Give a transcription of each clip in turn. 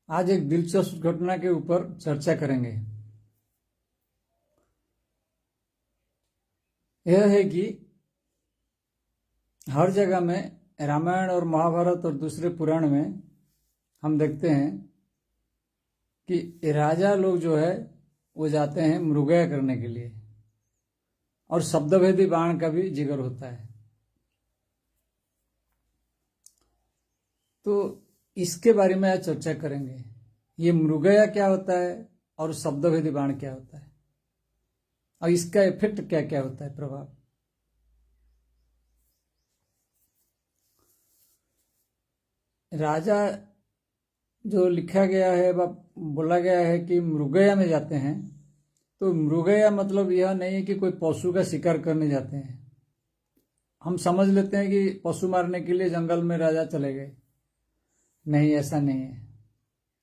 आज एक दिलचस्प घटना के ऊपर चर्चा करेंगे। यह है कि हर जगह में रामायण और महाभारत और दूसरे पुराण में हम देखते हैं कि राजा लोग जो है वो जाते हैं मृगया करने के लिए, और शब्दभेदी बाण का भी जिक्र होता है। तो इसके बारे में आज चर्चा करेंगे। ये मृगया क्या होता है और शब्दभेदी बाण क्या होता है, और इसका इफेक्ट क्या क्या होता है, प्रभाव। राजा जो लिखा गया है बोला गया है कि मृगया में जाते हैं, तो मृगया मतलब यह नहीं है कि कोई पशु का शिकार करने जाते हैं। हम समझ लेते हैं कि पशु मारने के लिए जंगल में राजा चले गए। नहीं, ऐसा नहीं है।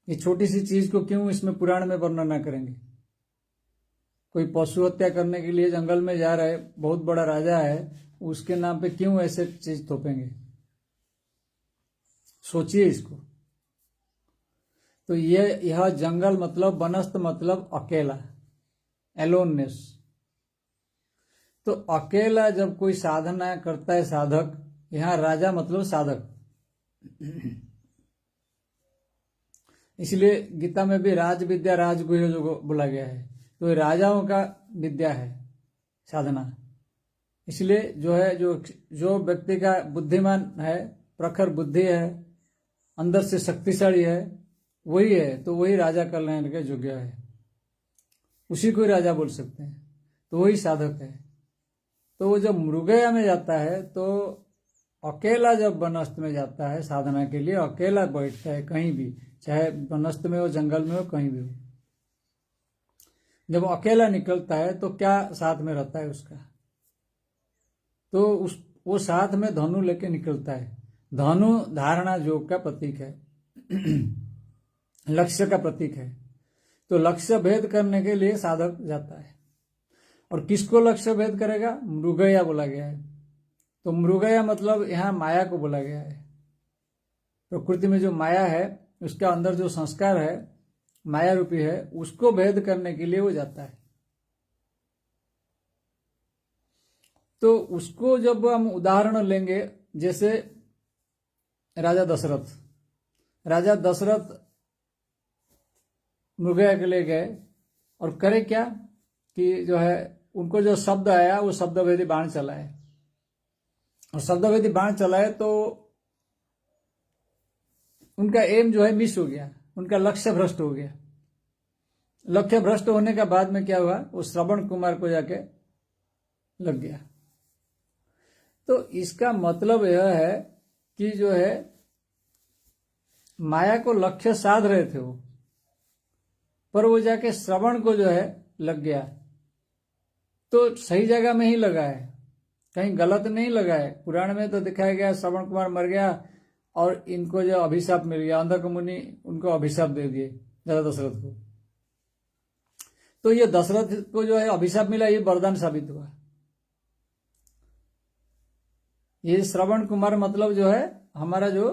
ये छोटी सी चीज को क्यों इसमें पुराण में वर्णन ना करेंगे। कोई पशु हत्या करने के लिए जंगल में जा रहा है, बहुत बड़ा राजा है, उसके नाम पे क्यों ऐसे चीज थोपेंगे। सोचिए इसको। तो यह जंगल मतलब वनस्थ मतलब अकेला, एलोननेस। तो अकेला जब कोई साधना करता है साधक, यहां राजा मतलब साधक। इसलिए गीता में भी राज विद्या राजगुह्य जो बोला गया है, तो राजाओं का विद्या है साधना। इसलिए जो व्यक्ति का बुद्धिमान है, प्रखर बुद्धि है, अंदर से शक्तिशाली है, वही है, तो वही राजा कहलाने के योग्य है। उसी को ही राजा बोल सकते हैं, तो वही साधक है। तो वो जब मृगया में जाता है तो अकेला, जब वनस्थ में जाता है साधना के लिए, अकेला बैठता है कहीं भी, चाहे वनस्थ में हो, जंगल में हो, कहीं भी हो। जब अकेला निकलता है तो क्या साथ में रहता है उसका, तो वो साथ में धनु लेके निकलता है। धनु धारणा योग का प्रतीक है, लक्ष्य का प्रतीक है। तो लक्ष्य भेद करने के लिए साधक जाता है। और किसको लक्ष्य भेद करेगा? मृगया बोला गया है। तो मृगया मतलब यहां माया को बोला गया है। प्रकृति में जो माया है, उसका अंदर जो संस्कार है, माया रूपी है, उसको भेद करने के लिए वो जाता है। तो उसको जब हम उदाहरण लेंगे, जैसे राजा दशरथ मृगया के लिए गए, और करे क्या कि जो है उनको जो शब्द आया वो शब्दभेदी बाण चलाए, और शब्दभेदी बाण चलाए तो उनका एम जो है मिस हो गया, उनका लक्ष्य भ्रष्ट हो गया। लक्ष्य भ्रष्ट होने का बाद में क्या हुआ, वो श्रवण कुमार को जाके लग गया। तो इसका मतलब यह है कि जो है माया को लक्ष्य साध रहे थे वो, पर वो जाके श्रवण को जो है लग गया। तो सही जगह में ही लगा है, कहीं गलत नहीं लगा है। पुराण में तो दिखाया गया श्रवण कुमार मर गया और इनको जो अभिशाप मिल गया, अंधक मुनि उनको अभिशाप दे दिए राजा दशरथ को। तो ये दशरथ को जो है अभिशाप मिला, ये वरदान साबित हुआ। ये श्रवण कुमार मतलब जो है हमारा जो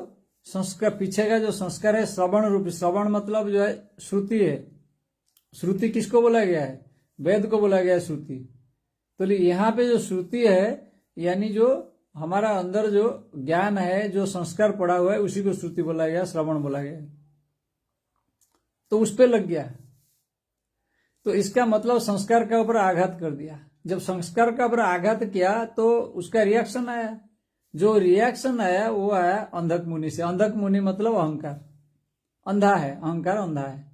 संस्कार, पीछे का जो संस्कार है श्रवण रूपी। श्रवण मतलब जो है श्रुति है। श्रुति किसको बोला गया है? वेद को बोला गया है श्रुति। तो यहाँ पे जो श्रुति है, यानी जो हमारा अंदर जो ज्ञान है, जो संस्कार पड़ा हुआ है, उसी को श्रुति बोला गया, श्रवण बोला गया। तो उस पे लग गया, तो इसका मतलब संस्कार का ऊपर आघात कर दिया। जब संस्कार का ऊपर आघात किया तो उसका रिएक्शन आया। जो रिएक्शन आया वो आया अंधक मुनि से। अंधक मुनि मतलब अहंकार, अंधा है, अहंकार अंधा है।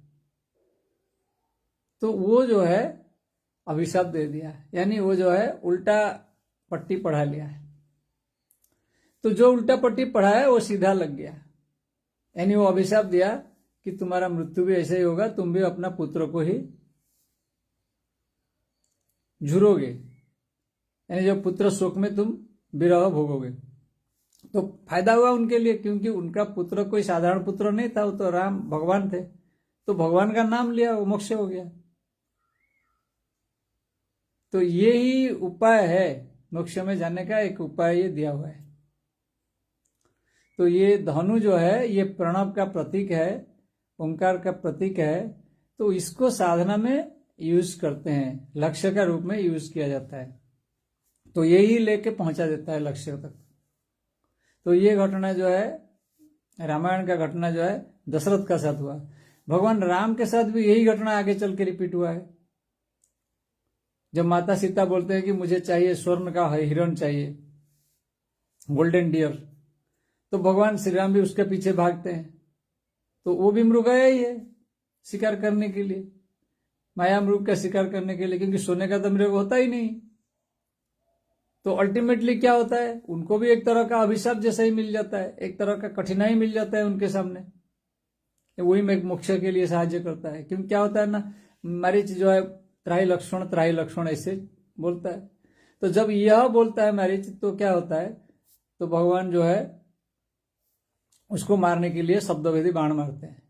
तो वो जो है अभिशाप दे दिया, यानी वो जो है उल्टा पट्टी पढ़ा लिया है। तो जो उल्टा पट्टी पढ़ा है वो सीधा लग गया, यानी वो अभिशाप दिया कि तुम्हारा मृत्यु भी ऐसे ही होगा, तुम भी अपना पुत्र को ही झुरोगे, यानी जो पुत्र शोक में तुम विरह भोगोगे। तो फायदा हुआ उनके लिए, क्योंकि उनका पुत्र कोई साधारण पुत्र नहीं था, वो तो राम भगवान थे। तो भगवान का नाम लिया, वो मोक्ष हो गया। तो ये ही उपाय है मोक्ष में जाने का, एक उपाय ये दिया हुआ है। तो ये धनु जो है ये प्रणव का प्रतीक है, ओंकार का प्रतीक है, तो इसको साधना में यूज करते हैं, लक्ष्य का रूप में यूज किया जाता है, तो यही लेके पहुंचा देता है लक्ष्य तक। तो ये घटना जो है, रामायण का घटना जो है दशरथ का साथ हुआ। भगवान राम के साथ भी यही घटना आगे चल के रिपीट हुआ है। जब माता सीता बोलते हैं कि मुझे चाहिए स्वर्ण का हिरण चाहिए, गोल्डन डियर, तो भगवान श्री राम भी उसके पीछे भागते हैं। तो वो भी मृगया ही है शिकार करने के लिए, माया मृग का शिकार करने के लिए, क्योंकि सोने का तो मृग होता ही नहीं। तो अल्टीमेटली क्या होता है, उनको भी एक तरह का अभिशाप जैसा ही मिल जाता है, एक तरह का कठिनाई मिल जाता है उनके सामने। वही में मोक्ष के लिए साहाय्य करता है, क्योंकि क्या होता है ना, मरीच जो है त्राही लक्षण ऐसे बोलता है। तो जब यह बोलता है मरीच, तो क्या होता है, तो भगवान जो है उसको मारने के लिए शब्दभेदी बाण मारते हैं।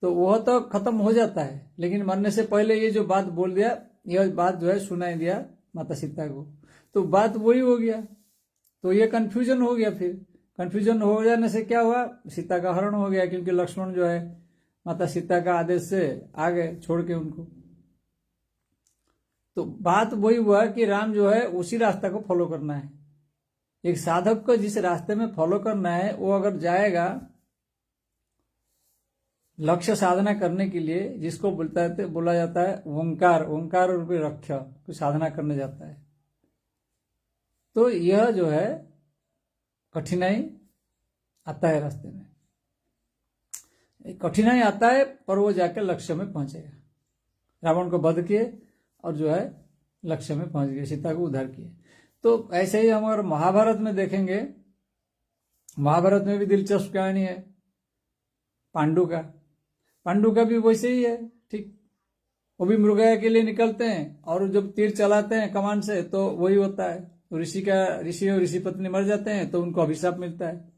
तो वह तो खत्म हो जाता है, लेकिन मरने से पहले ये जो बात बोल दिया, यह बात जो है सुनाई दिया माता सीता को, तो बात वही हो गया। तो ये कंफ्यूजन हो गया। फिर कंफ्यूजन हो जाने से क्या हुआ, सीता का हरण हो गया, क्योंकि लक्ष्मण जो है माता सीता का आदेश से आ गए छोड़ के उनको। तो बात वही हुआ कि राम जो है उसी रास्ता को फॉलो करना है। एक साधक को जिस रास्ते में फॉलो करना है, वो अगर जाएगा लक्ष्य साधना करने के लिए, जिसको बोला जाता है ओंकार रूपी रक्ष्य, को साधना करने जाता है, तो यह जो है कठिनाई आता है रास्ते में, कठिनाई आता है, पर वो जाकर लक्ष्य में पहुंचेगा। रावण को वध किए और जो है लक्ष्य में पहुंच गए, सीता को उद्धार किए। तो ऐसे ही हम अगर महाभारत में देखेंगे, महाभारत में भी दिलचस्प कहानी है पांडु का भी वैसे ही है, ठीक। वो भी मृगया के लिए निकलते हैं, और जब तीर चलाते हैं कमान से, तो वही होता है, ऋषि और ऋषि पत्नी मर जाते हैं, तो उनको अभिशाप मिलता है।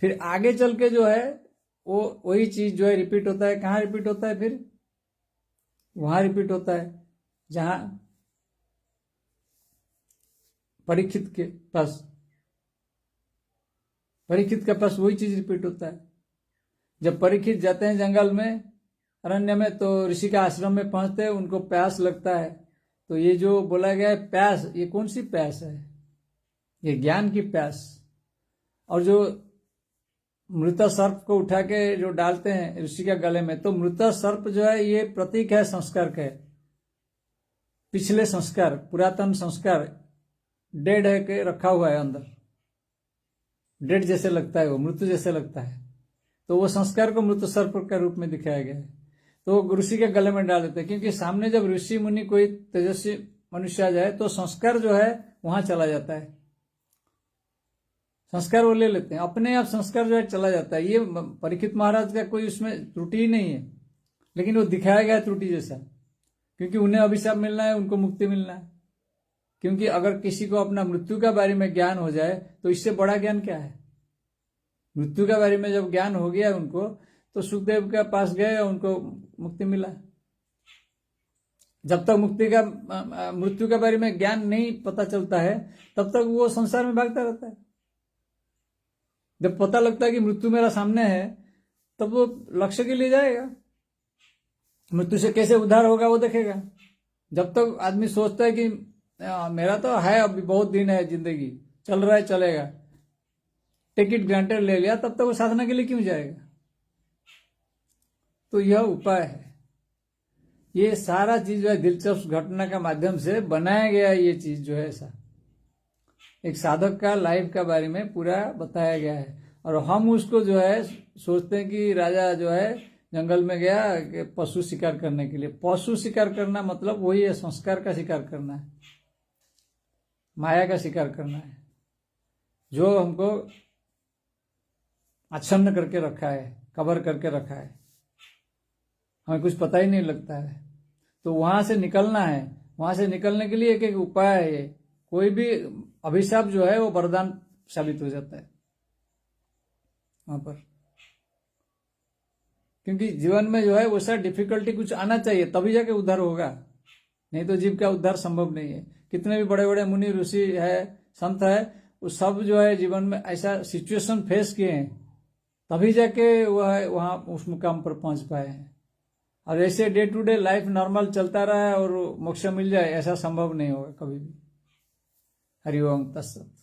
फिर आगे चल के जो है वो वही चीज जो है रिपीट होता है। कहाँ रिपीट होता है, फिर वहां रिपीट होता है जहां परीक्षित के पास वही चीज रिपीट होता है। जब परीक्षित जाते हैं जंगल में, अरण्य में, तो ऋषि के आश्रम में पहुंचते हैं, उनको प्यास लगता है। तो ये जो बोला गया है प्यास, ये कौन सी प्यास है, ये ज्ञान की प्यास। और जो मृत सर्प को उठा के जो डालते हैं ऋषि के गले में, तो मृत सर्प जो है ये प्रतीक है संस्कार के, पिछले संस्कार, पुरातन संस्कार, डेड है के रखा हुआ है अंदर, डेड जैसे लगता है, वो मृत्यु जैसे लगता है। तो वो संस्कार को मृत सर्प के रूप में दिखाया गया है। तो ऋषि के गले में डाल देते हैं, क्योंकि सामने जब ऋषि मुनि कोई तेजस्वी मनुष्य आ जाए, तो संस्कार जो है वहां चला जाता है, संस्कार वो ले लेते हैं, अपने आप संस्कार जो है चला जाता है। ये परीक्षित महाराज का कोई उसमें त्रुटि ही नहीं है, लेकिन वो दिखाया गया त्रुटि जैसा, क्योंकि उन्हें अभिशाप मिलना है, उनको मुक्ति मिलना है। क्योंकि अगर किसी को अपना मृत्यु के बारे में ज्ञान हो जाए, तो इससे बड़ा ज्ञान क्या है। मृत्यु के बारे में जब ज्ञान हो गया उनको, तो सुखदेव के पास गए, उनको मुक्ति मिला। जब तक मृत्यु के बारे में ज्ञान नहीं पता चलता है, तब तक वो संसार में भागता रहता है। जब पता लगता है कि मृत्यु मेरा सामने है, तब वो लक्ष्य के लिए जाएगा, मृत्यु से कैसे उद्धार होगा वो देखेगा। जब तक आदमी सोचता है कि मेरा तो है, अभी बहुत दिन है, जिंदगी चल रहा है, चलेगा, टिकट ग्रांटेड ले लिया, तब तक वो साधना के लिए क्यों जाएगा। तो यह उपाय है। ये सारा चीज जो है दिलचस्प घटना का माध्यम से बनाया गया है। ये चीज जो है ऐसा एक साधक का लाइफ का बारे में पूरा बताया गया है। और हम उसको जो है सोचते हैं कि राजा जो है जंगल में गया पशु शिकार करने के लिए। पशु शिकार करना मतलब वही है, संस्कार का शिकार करना है, माया का शिकार करना है, जो हमको आच्छन्न करके रखा है, कवर करके रखा है, हमें कुछ पता ही नहीं लगता है। तो वहां से निकलना है। वहां से निकलने के लिए एक एक उपाय है। कोई भी अभिशाप जो है वो वरदान साबित हो जाता है वहां पर, क्योंकि जीवन में जो है वैसा डिफिकल्टी कुछ आना चाहिए, तभी जाके उद्धार होगा, नहीं तो जीव का उद्धार संभव नहीं है। कितने भी बड़े बड़े मुनि ऋषि है, संत है, वो सब जो है जीवन में ऐसा सिचुएशन फेस किए हैं, तभी जाके वह वहां उस मुकाम पर पहुंच पाए हैं। और ऐसे day to day life normal चलता रहा और मोक्ष मिल जाए, ऐसा संभव नहीं होगा कभी भी। हरिओम तत्सत।